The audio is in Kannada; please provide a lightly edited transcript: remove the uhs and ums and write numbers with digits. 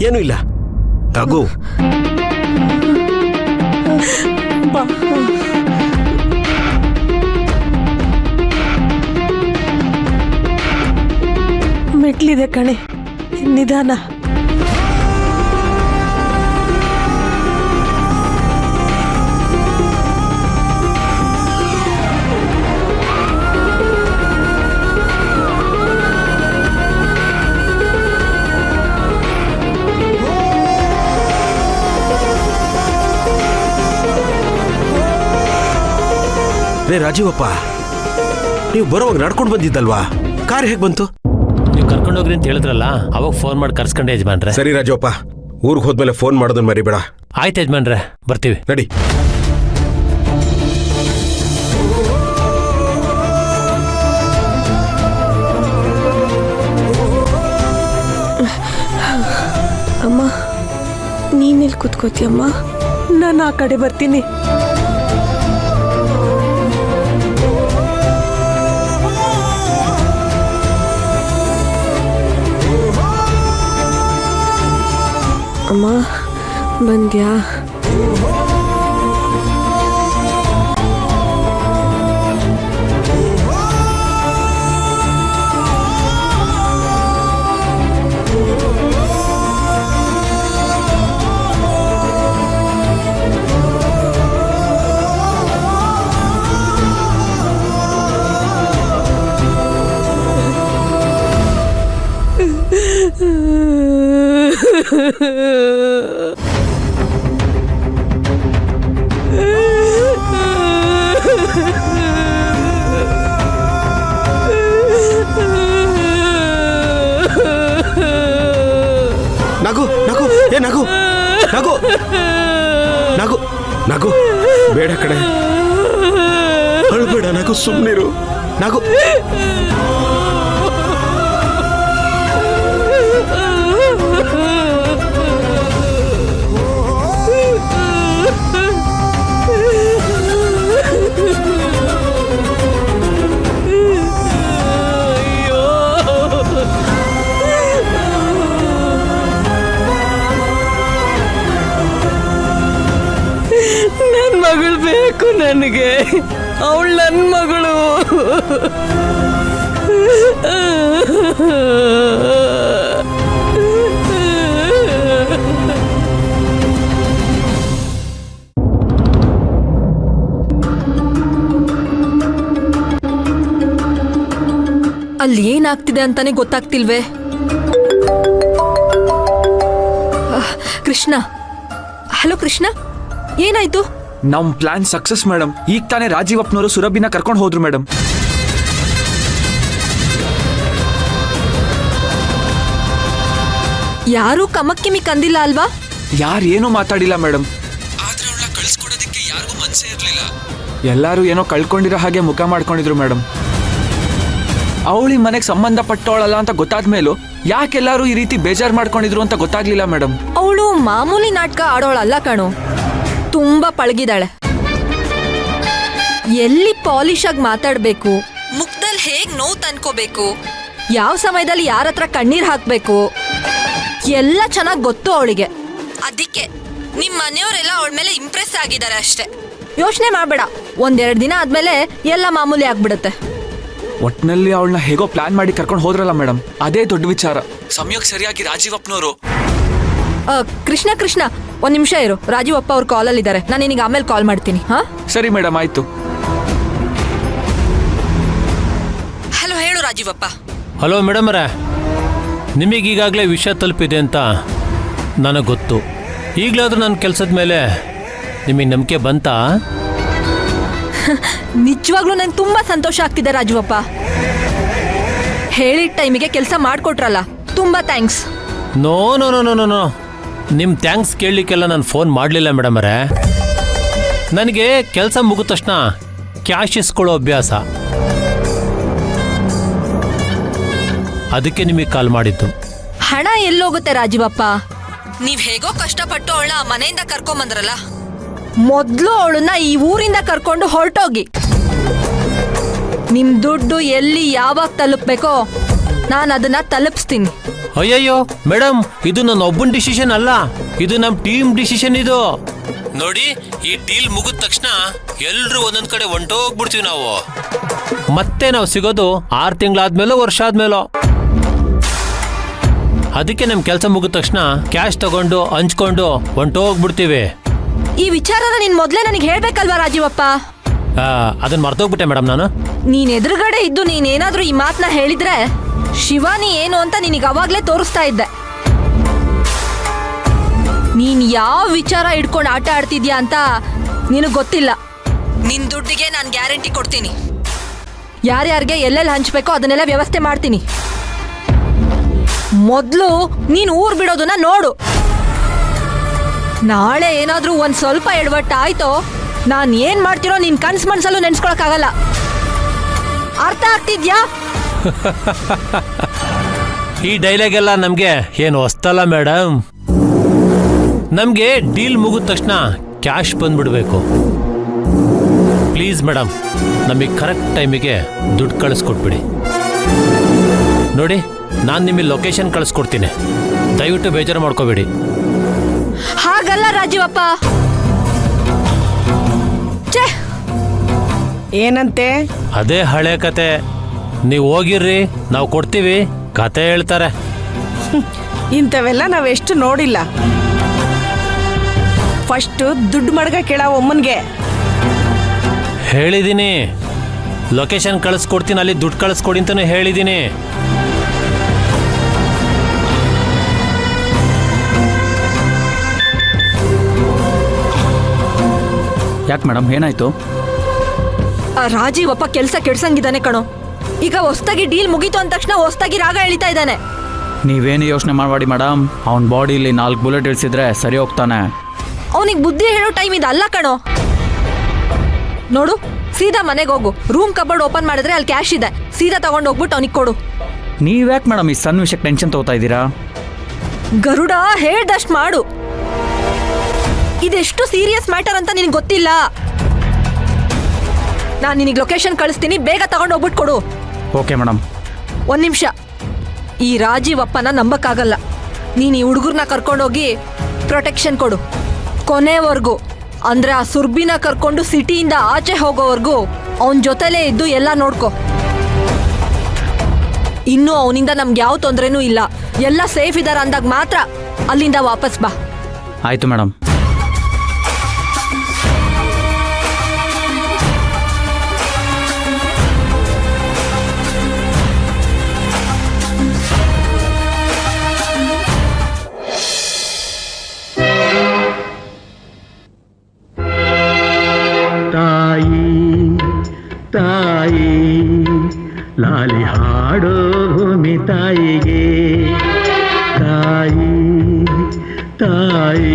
ಏನೂ ಇಲ್ಲ. ರಘು ಮೆಟ್ಲಿದೆ ಕಣೆ, ನಿಧಾನ. ರೇ ರಾಜೀವಪ್ಪ, ನೀವು ಬರೋವಾಗ ನಡ್ಕೊಂಡು ಬಂದಿದ್ದಲ್ವಾ? ಕಾರ್ ಹೇಗೆ ಬಂತು? ನೀವು ಕರ್ಕೊಂಡೋಗ್ರಿ ಅಂತ ಹೇಳಿದ್ರಲ್ಲ, ಅವಾಗ ಫೋನ್ ಮಾಡಿ ಕರ್ಸ್ಕೊಂಡೆ ಯಜಮಾನ್ರೆ. ಸರಿ ರಾಜೀವಪ್ಪ, ಊರಿಗೆ ಹೋದ್ಮೇಲೆ ಫೋನ್ ಮಾಡೋದನ್ನ ಮರಿಬೇಡ. ಆಯ್ತು ಯಜಮಾನ್ರೆ, ಬರ್ತೀವಿ. ನಡಿ. ಅಮ್ಮ, ನೀನೆಲ್ಲಿ ಕೂತ್ಕೋತಿಯಮ್ಮ? ನಾನು ಆ ಕಡೆ ಬರ್ತೀನಿ. ಅಮ್ಮ ಬಂದ್ಯಾ? ನಗು ನಗು, ಏ ನಗು ನಗು ನಗು ನಗು, ಬೇಡ ಕಡೆ, ಅಳ್ಬೇಡ ನಗು, ಸುಮ್ಮನಿರು ನಗು. ನನ್ನ ಮಗಳು ಬೇಕು ನನಗೆ, ಅವಳು ನನ್ನ ಮಗಳು. ಅಲ್ಲಿ ಏನಾಗ್ತಿದೆ ಅಂತಾನೆ ಗೊತ್ತಾಗ್ತಿಲ್ವೇ? ಕೃಷ್ಣ, ಹಲೋ ಕೃಷ್ಣ, ಏನಾಯ್ತು? ನಮ್ ಪ್ಲಾನ್ ಸಕ್ಸಸ್ ಮೇಡಮ್. ಈಗ ತಾನೇ ರಾಜೀವಪ್ಪನವರು ಸುರಭಿನ ಕರ್ಕೊಂಡು ಹೋದ್ರು ಮೇಡಮ್. ಯಾರೂ ಕಮಕ್ಕಿಮಿ ಕಂದಿಲ್ಲ ಅಲ್ವಾ? ಯಾರೇನೂ ಮಾತಾಡಿಲ್ಲ ಮೇಡಮ್. ಆದ್ರೆ ಅವಳ ಕಳ್ಸ್ಕೊಡೋದಕ್ಕೆ ಯಾರಿಗೂ ಮನ್ಸೇ ಇರ್ಲಿಲ್ಲ. ಎಲ್ಲರೂ ಏನೋ ಕಳ್ಕೊಂಡಿರೋ ಹಾಗೆ ಮುಖ ಮಾಡ್ಕೊಂಡಿದ್ರು ಮೇಡಮ್. ಅವಳಿ ಮನೆಗೆ ಸಂಬಂಧಪಟ್ಟವಳಲ್ಲ ಅಂತ ಗೊತ್ತಾದ್ಮೇಲೂ ಯಾಕೆಲ್ಲರೂ ಈ ರೀತಿ ಬೇಜಾರು ಮಾಡ್ಕೊಂಡಿದ್ರು ಅಂತ ಗೊತ್ತಾಗ್ಲಿಲ್ಲ ಮೇಡಮ್. ಅವಳು ಮಾಮೂಲಿ ನಾಟಕ ಆಡೋಳಲ್ಲ ಕಣು, ತುಂಬಾ ಪಳಗಿದಾಳೆ. ಎಲ್ಲಿ ಪಾಲಿಶ್ ಆಗಿ ಮಾತಾಡ್ಬೇಕು, ಮುಖದಲ್ಲಿ ಹೇಗ್ ನೋವು ತಂದ್ಕೋಬೇಕು, ಯಾವ ಸಮಯದಲ್ಲಿ ಯಾರ ಹತ್ರ ಕಣ್ಣೀರ್ ಹಾಕ್ಬೇಕು, ಎಲ್ಲ ಚೆನ್ನಾಗಿ ಗೊತ್ತು ಅವಳಿಗೆ. ಅದಕ್ಕೆ ನಿಮ್ ಮನೆಯವರೆಲ್ಲ ಅವಳ ಮೇಲೆ ಇಂಪ್ರೆಸ್ ಆಗಿದ್ದಾರೆ ಅಷ್ಟೇ. ಯೋಚನೆ ಮಾಡ್ಬೇಡ, ಒಂದೆರಡು ದಿನ ಆದ್ಮೇಲೆ ಎಲ್ಲ ಮಾಮೂಲಿ ಆಗ್ಬಿಡುತ್ತೆ. ಒಟ್ನಲ್ಲಿ ಅವಳನ್ನ ಹೇಗೋ ಪ್ಲಾನ್ ಮಾಡಿ ಕರ್ಕೊಂಡು ಹೋದ್ರಲ್ಲ ಮೇಡಮ್, ಅದೇ ದೊಡ್ಡ ವಿಚಾರ. ಸಮಯಕ್ಕೆ ಸರಿಯಾಗಿ ರಾಜೀವಪ್ಪನವರು. ಕೃಷ್ಣ ಕೃಷ್ಣ, ಒಂದ್ ನಿಮಿಷ ಇರು, ರಾಜೀವಪ್ಪ ಅವ್ರು ಕಾಲಲ್ಲಿ ಇದ್ದಾರೆ, ನಾನು ನಿನಗೆ ಆಮೇಲೆ ಕಾಲ್ ಮಾಡ್ತೀನಿ. ಹಾ ಸರಿ ಮೇಡಮ್, ಆಯ್ತು. ಹಲೋ, ಹೇಳು ರಾಜೀವಪ್ಪ. ಹಲೋ ಮೇಡಮ್ ಅವರೇ, ನಿಮಗೀಗಾಗಲೇ ವಿಷಯ ತಲುಪಿದೆ ಅಂತ ನನಗೆ ಗೊತ್ತು. ಈಗಲಾದ್ರೂ ನನ್ನ ಕೆಲಸದ ಮೇಲೆ ನಿಮಗೆ ನಂಬಿಕೆ ಬಂತಾ? ನಿಜವಾಗ್ಲೂ ನಂಗೆ ತುಂಬಾ ಸಂತೋಷ ಆಗ್ತಿದೆ ರಾಜೀವಪ್ಪ. ಹೇಳಿದ ಟೈಮಿಗೆ ಕೆಲಸ ಮಾಡಿಕೊಟ್ರಲ್ಲ, ತುಂಬಾ thanks. No no no no no no, ನಿಮ್ಮ ಥ್ಯಾಂಕ್ಸ್ ಕೇಳಲಿಕ್ಕೆಲ್ಲ ನಾನು ಫೋನ್ ಮಾಡಲಿಲ್ಲ ಮೇಡಮ್ ಅವರೇ. ನನಗೆ ಕೆಲಸ ಮುಗಿದ ತಕ್ಷಣ ಕ್ಯಾಶ್ ಇಸ್ಕೊಳ್ಳೋ ಅಭ್ಯಾಸ, ಅದಕ್ಕೆ ನಿಮಗೆ ಕಾಲ್ ಮಾಡಿದ್ದು. ಹಣ ಎಲ್ಲೋಗುತ್ತೆ ರಾಜೀವಪ್ಪ? ನೀವ್ ಹೇಗೋ ಕಷ್ಟಪಟ್ಟು ಅವಳ ಮನೆಯಿಂದ ಕರ್ಕೊಂಬಂದ್ರಲ್ಲ, ಮೊದ್ಲು ಅವಳನ್ನ ಈ ಊರಿಂದ ಕರ್ಕೊಂಡು ಹೊರಟೋಗಿ. ನಿಮ್ ದುಡ್ಡು ಎಲ್ಲಿ ಯಾವಾಗ ತಲುಪಬೇಕೋ ನಾನು ಅದನ್ನ ತಲುಪಿಸ್ತೀನಿ. ಅಯ್ಯಯ್ಯೋ ಮೇಡಮ್, ಇದು ನನ್ನ ಒಬ್ಬನ ಡಿಸಿಷನ್ ಅಲ್ಲ, ಇದು ನಮ್ಮ ಟೀಮ್ ಡಿಸಿಷನ್. ಇದು ನೋಡಿ, ಈ ಡೀಲ್ ಮುಗಿದ ತಕ್ಷಣ ಎಲ್ರು ಒಂದೊಂದ್ ಕಡೆ ಹೊಂಟೋಗ್ಬಿಡ್ತೀವಿ ನಾವು. ಮತ್ತೆ ನಾವು ಸಿಗೋದು 6 ತಿಂಗಳಾದ್ಮೇಲೋ ವರ್ಷ ಆದ್ಮೇಲೋ. ಅದಕ್ಕೆ ನಮ್ ಕೆಲಸ ಮುಗಿದ ತಕ್ಷಣ ಕ್ಯಾಶ್ ತಗೊಂಡು ಹಂಚ್ಕೊಂಡು ಹೊಂಟೋಗ್ಬಿಡ್ತೀವಿ. ಈ ವಿಚಾರನ ನೀನ್ ಮೊದ್ಲೇ ನನಗೆ ಹೇಳ್ಬೇಕಲ್ವಾ ರಾಜೀವಪ್ಪ? ಅದನ್ನ ಮರ್ತೋಗ್ಬಿಟ್ಟೆ ಮೇಡಮ್ ನಾನು. ನೀನ್ ಎದುರುಗಡೆ ಇದ್ದು ನೀನೇನಾದ್ರೂ ಈ ಮಾತನ್ನ ಹೇಳಿದ್ರೆ ಶಿವಾನಿ ಏನು ಅಂತ ನಿನಗೆ ಅವಾಗ್ಲೇ ತೋರಿಸ್ತಾ ಇದ್ದೆ. ನೀನ್ ಯಾವ ವಿಚಾರ ಇಟ್ಕೊಂಡು ಆಟ ಆಡ್ತಿದ್ಯಾ ಅಂತ ನಿನಗೆ ಗೊತ್ತಿಲ್ಲ. ನಿನ್ ದುಡ್ಡಿಗೆ ನಾನು ಗ್ಯಾರಂಟಿ ಕೊಡ್ತೀನಿ. ಯಾರ್ಯಾರಿಗೆ ಎಲ್ಲೆಲ್ಲಿ ಹಂಚ್ಬೇಕೋ ಅದನ್ನೆಲ್ಲ ವ್ಯವಸ್ಥೆ ಮಾಡ್ತೀನಿ. ಮೊದ್ಲು ನೀನ್ ಊರ್ ಬಿಡೋದನ್ನ ನೋಡು. ನಾಳೆ ಏನಾದ್ರೂ ಒಂದ್ ಸ್ವಲ್ಪ ಎಡವಟ್ಟ ಆಯ್ತೋ, ನಾನ್ ಏನ್ ಮಾಡ್ತಿರೋ ನಿನ್ ಕನ್ಸ್ ಮನ್ಸಲ್ಲೂ ನೆನ್ಸ್ಕೊಳಕ್ಕಾಗಲ್ಲ. ಅರ್ಥ ಆಗ್ತಿದ್ಯಾ? ಈ ಡೈಲಾಗ್ ಎಲ್ಲ ನಮ್ಗೆ ಏನು ಹೊಸ್ತಲ್ಲ ಮೇಡಮ್. ನಮ್ಗೆ ಡೀಲ್ ಮುಗಿದ ತಕ್ಷಣ ಕ್ಯಾಶ್ ಬಂದ್ಬಿಡ್ಬೇಕು. ಪ್ಲೀಸ್ ಮೇಡಮ್, ನಮಗೆ ಕರೆಕ್ಟ್ ಟೈಮಿಗೆ ದುಡ್ಡು ಕಳಿಸ್ಕೊಟ್ಬಿಡಿ. ನೋಡಿ, ನಾನು ನಿಮಗೆ ಲೊಕೇಶನ್ ಕಳಿಸ್ಕೊಡ್ತೀನಿ, ದಯವಿಟ್ಟು ಬೇಜಾರು ಮಾಡ್ಕೋಬೇಡಿ. ಹಾಗಲ್ಲ ರಾಜೀವಪ್ಪ. ಛೇ, ಏನಂತೆ? ಅದೇ ಹಳೆ ಕತೆ. ನೀವು ಹೋಗಿರ್ರಿ, ನಾವು ಕೊಡ್ತೀವಿ, ಕತೆ ಹೇಳ್ತಾರೆ. ಇಂಥವೆಲ್ಲ ನಾವೆಷ್ಟು ನೋಡಿಲ್ಲ. ಫಸ್ಟ್ ದುಡ್ಡು ಮಡ್ಗ ಕೇಳ ಒಮ್ಮನ್ಗೆ. ಹೇಳಿದ್ದೀನಿ, ಲೊಕೇಶನ್ ಕಳಿಸ್ಕೊಡ್ತೀನಿ, ಅಲ್ಲಿ ದುಡ್ಡು ಕಳಿಸ್ಕೊಡಿ ಅಂತಾನೆ ಹೇಳಿದ್ದೀನಿ. ಯಾಕೆ ಮೇಡಮ್, ಏನಾಯ್ತು? ರಾಜೀವಪ್ಪ ಕೆಲ್ಸ ಕೆಡ್ಸಂಗಿದ್ದಾನೆ ಕಣೋ. ಈಗ ಹೊಸ್ದಾಗಿ ಡೀಲ್ ಮುಗೀತು ಅಂದ ತಕ್ಷಣ ಹೊಸ್ದಾಗಿ ರಾಗ ಎಳಿತಾ ಇದ್ದಾನೆ. ನೀವೇನು ಯೋಚನೆ ಮಾಡಬೇಡಿ ಮೇಡಮ್, ಅವನ ಬಾಡಿಲಿ 4 ಬುಲೆಟ್ ಇಳಿಸಿದ್ರೆ ಸರಿ ಹೋಗ್ತಾನೆ. ಅವನಿಗೆ ಬುದ್ಧಿ ಹೇಳೋ ಟೈಮ್ ಇದಲ್ಲ ಕಣೋ. ನೋಡು, ಸೀದಾ ಮನೆಗೆ ಹೋಗು. ರೂಮ್ ಕಬೋರ್ಡ್ ಓಪನ್ ಮಾಡಿದ್ರೆ ಅಲ್ಲಿ ಕ್ಯಾಶ್ ಇದೆ, ಸೀದಾ ತಗೊಂಡು ಹೋಗ್ಬಿಟ್ಟು ಅವನಿಗೆ ಕೊಡು. ನೀವ್ಯಾಕೆ ಮೇಡಮ್ ಈ ಸಣ್ಣ ವಿಷಯಕ್ಕೆ ಟೆನ್ಷನ್ ತಗೋತಾ ಇದ್ದೀರಾ? ಗರುಡ ಹೇಳ್ದಷ್ಟು ಮಾಡು. ಇದೆಷ್ಟು ಸೀರಿಯಸ್ ಮ್ಯಾಟರ್ ಅಂತ ನಿನಗೆ ಗೊತ್ತಿಲ್ಲ. ನಾನು ನಿನಗೆ ಲೊಕೇಶನ್ ಕಳಿಸ್ತೀನಿ, ಬೇಗ ತಗೊಂಡು ಹೋಗ್ಬಿಟ್ಟು ಕೊಡು. Okay madam. 1 ನಿಮಿಷ. ಈ ರಾಜೀವಪ್ಪನ ನಂಬಕ್ಕಾಗಲ್ಲ. ನೀನು ಈ ಹುಡುಗರನ್ನ ಕರ್ಕೊಂಡೋಗಿ ಪ್ರೊಟೆಕ್ಷನ್ ಕೊಡು ಕೊನೆವರೆಗೂ. ಅಂದ್ರೆ ಆ ಸುರ್ಬಿನ ಕರ್ಕೊಂಡು ಸಿಟಿಯಿಂದ ಆಚೆ ಹೋಗೋವರೆಗೂ ಅವನ ಜೊತೆಲೇ ಇದ್ದು ಎಲ್ಲ ನೋಡ್ಕೊ. ಇನ್ನೂ ಅವನಿಂದ ನಮ್ಗೆ ಯಾವ ತೊಂದರೆನೂ ಇಲ್ಲ, ಎಲ್ಲ ಸೇಫ್ ಇದಾರ ಅಂದಾಗ ಮಾತ್ರ ಅಲ್ಲಿಂದ ವಾಪಸ್ ಬಾ. ಆಯಿತು ಮೇಡಮ್. ತಾಯಿ ಲಾಲಿ ಹಾಡೋ ಭೂಮಿ ತಾಯಿಗೆ, ತಾಯಿ ತಾಯಿ.